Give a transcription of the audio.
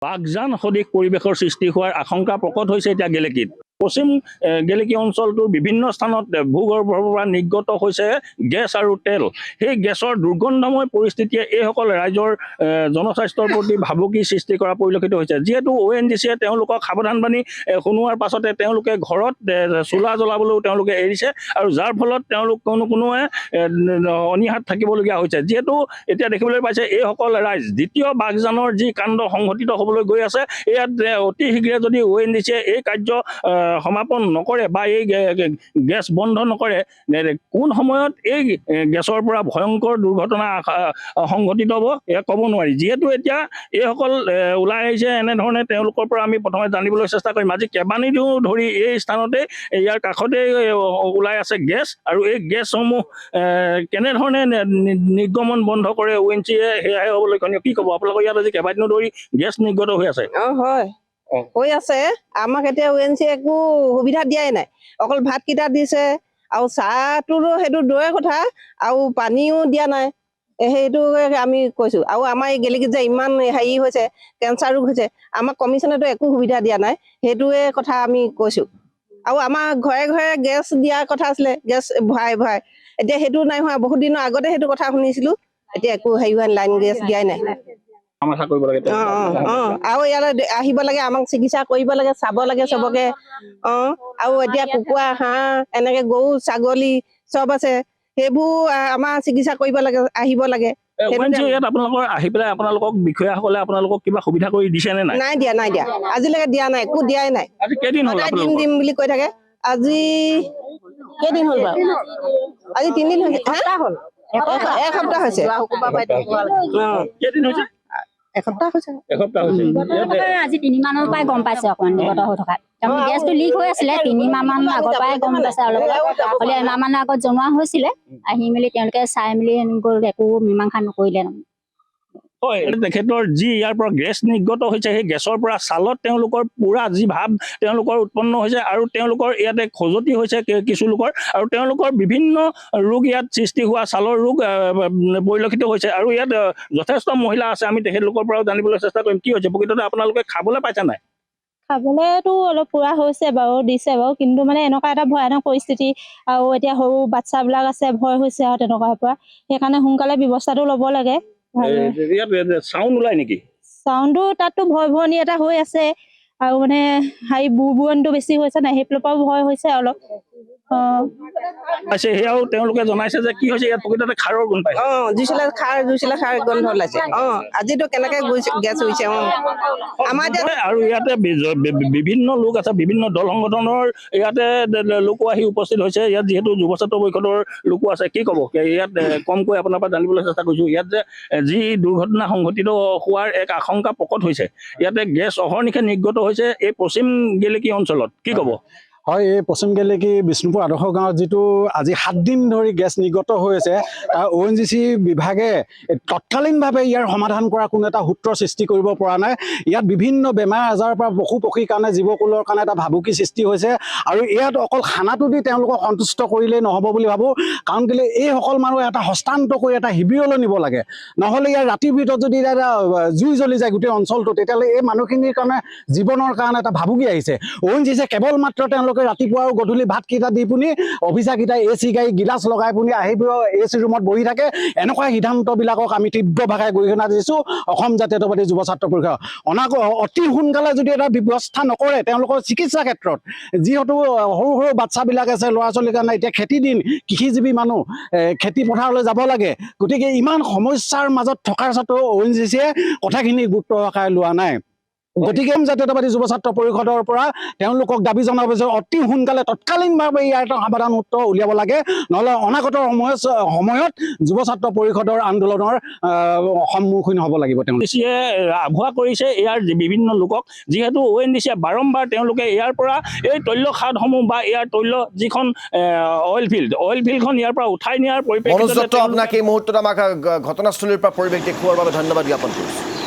বাগজান সদৃশ পৰিৱেশৰ সৃষ্টি হোৱাৰ আশংকা প্ৰকট হৈছে এতিয়া গেলেকীত। পশ্চিম গেলেকী অঞ্চলটোৰ বিভিন্ন স্থানত ভূগৰ্ভৰ পৰা নিৰ্গত হৈছে গেছ আৰু তেল। সেই গেছৰ দুৰ্গন্ধময় পৰিস্থিতিয়ে এইসকল ৰাইজৰ জনস্বাস্থ্যৰ প্ৰতি ভাবুকি সৃষ্টি কৰা পৰিলক্ষিত হৈছে। যিহেতু ONGCয়ে তেওঁলোকক সাৱধানবাণী শুনোৱাৰ পাছতে তেওঁলোকে ঘৰত চোলা জ্বলাবলৈও তেওঁলোকে এৰিছে আৰু যাৰ ফলত তেওঁলোক কোনোৱে অনীহাত থাকিবলগীয়া হৈছে। যিহেতু এতিয়া দেখিবলৈ পাইছে এইসকল ৰাইজ দ্বিতীয় বাগজানৰ যি কাণ্ড সংঘটিত হ'বলৈ গৈ আছে, ইয়াত অতি শীঘ্ৰে যদি ONGCয়ে এই কাৰ্য সমাপন নকৰে বা এই গেছ বন্ধ নকৰে, কোন সময়ত এই গেছৰ পৰা ভয়ংকৰ দুৰ্ঘটনা সংঘটিত হ'ব এয়া ক'ব নোৱাৰি। যিহেতু এতিয়া এইসকল ওলাই আহিছে এনেধৰণে তেওঁলোকৰ পৰা আমি প্ৰথমে জানিবলৈ চেষ্টা কৰিম। আজি কেইবাদিনো ধৰি এই স্থানতে ইয়াৰ কাষতে ওলাই আছে গেছ, আৰু এই গেছসমূহ কেনেধৰণে নিৰ্গমন বন্ধ কৰে ONGCয়ে সেয়াহে হ'ব লক্ষণীয়। কি ক'ব আপোনালোকৰ ইয়াত আজি কেইবাদিনো ধৰি গেছ নিৰ্গত হৈ আছে? হয় হৈ আছে। আমাক এতিয়া ONGCয়ে একো সুবিধা দিয়াই নাই, অকল ভাতকেইটা দিছে আৰু চাহটোতো সেইটো দূৰৰে কথা, আৰু পানীও দিয়া নাই। সেইটো আমি কৈছোঁ। আৰু আমাৰ এই গেলেকীত যে ইমান হেৰি হৈছে, কেঞ্চাৰ ৰোগ হৈছে, আমাক কমিশ্যনেতো একো সুবিধা দিয়া নাই, সেইটোৱে কথা আমি কৈছোঁ। আৰু আমাৰ ঘৰে ঘৰে গেছ দিয়াৰ কথা আছিলে, গেছ ভৰাই এতিয়া সেইটো নাই হোৱা। বহুত দিনৰ আগতে সেইটো কথা শুনিছিলোঁ, এতিয়া একো হেৰি হোৱা লাইন গেছ দিয়াই নাই। আৰু ইয়ালৈ আহিব লাগে, আমাক চিকিৎসা কৰিব লাগে, চাব লাগে চবকে। আৰু এতিয়া কুকুৰা, হাঁহ, এনেকে গৰু, ছাগলী চব আছে, সেইবোৰ আমাৰ চিকিৎসা কৰিব লাগে, আহিব লাগে। ইয়াত আপোনালোকৰ আহি পেলাই আপোনালোকক বিষয়াসকলে আপোনালোকক কিবা সুবিধা কৰি দিছে নে নাই? নাই দিয়া আজিলৈকে দিয়া নাই, একো দিয়াই নাই। আজি কেইদিন হ'ল? দিম বুলি কৈ থাকে। আজি কেইদিন হ'ল বাৰু? আজি 3 দিন হৈছে, এসপ্তাহ হৈছে। কেইদিন হৈছে? এসপ্তাহ হৈছে। আজি 3 মানৰ পৰাই গম পাইছে অকণমান নিৰ্গত হৈ থকা। তাৰমানে গেছটো লিক হৈ আছিলে 3 মাহমান আগৰ পৰাই গম পাইছে। অলপ হ'লে এমাহ মানৰ আগত জনোৱা হৈছিলে, আহি মেলি তেওঁলোকে চাই মেলি গ'ল, একো মীমাংসা নকৰিলে। হয়, তেখেতৰ যি ইয়াৰ পৰা গেছ নিৰ্গত হৈছে, সেই গেছৰ পৰা ছালত তেওঁলোকৰ পুৰা যি ভাৱ তেওঁলোকৰ উৎপন্ন হৈছে, আৰু তেওঁলোকৰ ইয়াতে খজুৱতি হৈছে কিছু লোকৰ, আৰু তেওঁলোকৰ বিভিন্ন ৰোগ ইয়াত সৃষ্টি হোৱা ছালৰ ৰোগ পৰিলক্ষিত হৈছে। আৰু ইয়াত যথেষ্ট মহিলা আছে, আমি তেখেতলোকৰ পৰাও জানিবলৈ চেষ্টা কৰিম কি হৈছে প্ৰকৃততে। আপোনালোকে খাবলৈ পাইছে নাই? খাবলেতো অলপ পুৰা হৈছে বাৰু, দিছে বাৰু, কিন্তু মানে এনেকুৱা এটা ভয়ানক পৰিস্থিতি, আৰু এতিয়া সৰু বাচ্চাবিলাক আছে, ভয় হৈছে আৰু তেনেকুৱাৰ পৰা। সেইকাৰণে সোনকালে ব্যৱস্থাটো ল'ব লাগে। চাউণ্ড ওলাই নেকি? চাউণ্ডটো তাততো ভয় ভয়নি এটা হৈ আছে, আৰু মানে হেৰি বুৰবুৰণটো বেছি হৈছে নাই, সেইফালৰ পৰাও ভয় হৈছে অলপ। সেয়াও তেওঁলোকে জনাইছে যে কি হৈছে ইয়াত প্ৰকৃততে খাৰৰ গোন্ধ পাইছে। জুইচিলা খাৰ গোন্ধ ওলাইছে। আজিতো কেনেকে গেছ হৈছে। আমাৰ আৰু ইয়াতে বিভিন্ন লোক আছে, বিভিন্ন দল সংগঠনৰ ইয়াতে লোকো আহি উপস্থিত হৈছে। ইয়াত যিহেতু যুৱ ছাত্ৰ পৰিষদৰ লোকো আছে, কি ক'ব? ইয়াত কমকৈ আপোনাৰ পৰা জানিবলৈ চেষ্টা কৰিছোঁ। ইয়াত যে যি দুৰ্ঘটনা সংঘটিত হোৱাৰ এক আশংকা প্ৰকট হৈছে, ইয়াতে গেছ অহৰ্নিশে নিৰ্গত হৈছে এই পশ্চিম গেলেকী অঞ্চলত, কি ক'ব? হয়, এই পশ্চিম গেলেকী বিষ্ণুপুৰ আদৰ্শ গাঁৱত যিটো আজি 7 দিন ধৰি গেছ নিৰ্গত হৈ আছে, তাৰ ONGC বিভাগে তৎকালীনভাৱে ইয়াৰ সমাধান কৰা কোনো এটা সূত্ৰ সৃষ্টি কৰিব পৰা নাই। ইয়াত বিভিন্ন বেমাৰ আজাৰৰ পৰা পশু পক্ষীৰ কাৰণে, জীৱকুলৰ কাৰণে এটা ভাবুকি সৃষ্টি হৈছে। আৰু ইয়াত অকল খানাটো দি তেওঁলোকক সন্তুষ্ট কৰিলেই নহ'ব বুলি ভাবোঁ, কাৰণ কেলৈ এইসকল মানুহ এটা হস্তান্তৰ কৰি এটা শিবিৰলৈ নিব লাগে। নহ'লে ইয়াৰ ৰাতিৰ ভিতৰত যদি এটা জুই জ্বলি যায় গোটেই অঞ্চলটো, তেতিয়াহ'লে এই মানুহখিনিৰ কাৰণে জীৱনৰ কাৰণে এটা ভাবুকি আহিছে। ONGCয়ে কেৱল মাত্ৰ তেওঁলোকে ৰাতিপুৱা আৰু গধূলি ভাতকেইটা দি পিনি অফিচাৰকেইটা AC গাড়ী গিলাচ লগাই পিনি আহি AC ৰুমত বহি থাকে। এনেকুৱা সিদ্ধান্তবিলাকক আমি তীব্ৰ ভাষাৰে গৰিহণা দিছোঁ। অসম জাতীয়তাবাদী যুৱ ছাত্ৰ পৰিষদ অতি সোনকালে যদি এটা ব্যৱস্থা নকৰে তেওঁলোকৰ চিকিৎসা ক্ষেত্ৰত, যিহেতু সৰু সৰু বাচ্চাবিলাক আছে, ল'ৰা ছোৱালীৰ কাৰণে এতিয়া খেতি দিন, কৃষিজীৱী মানুহ খেতি পথাৰলৈ যাব লাগে, গতিকে ইমান সমস্যাৰ মাজত থকাৰ স্বত্বেও ONGCয়ে কথাখিনি গুৰুত্ব সহকাৰে লোৱা নাই। গতিকে জাতীয়তাবাদী যুৱ ছাত্ৰ পৰিষদৰ পৰা তেওঁলোকক দাবী জনাব যে অতি সোনকালে তৎকালীনভাৱে ইয়াৰ এটা সমাধান সূত্ৰ উলিয়াব লাগে, নহ'লে অনাগত সময়ত যুৱ ছাত্ৰ পৰিষদৰ আন্দোলনৰ সন্মুখীন হ'ব লাগিব। ONGCয়ে আভুৱা কৰিছে ইয়াৰ বিভিন্ন লোকক, যিহেতু ONGCয়ে বাৰম্বাৰ তেওঁলোকে ইয়াৰ পৰা এই তৈল খাদসমূহ বা ইয়াৰ তৈল যিখন অইল ফিল্ডখন ইয়াৰ পৰা উঠাই নিয়াৰ পৰিপ্ৰেক্ষিতত আপোনাক এই মুহূৰ্তত আমাক ঘটনাস্থলীৰ পৰা পৰিৱেশ দেখুওৱাৰ বাবে ধন্যবাদ জ্ঞাপন কৰিছোঁ।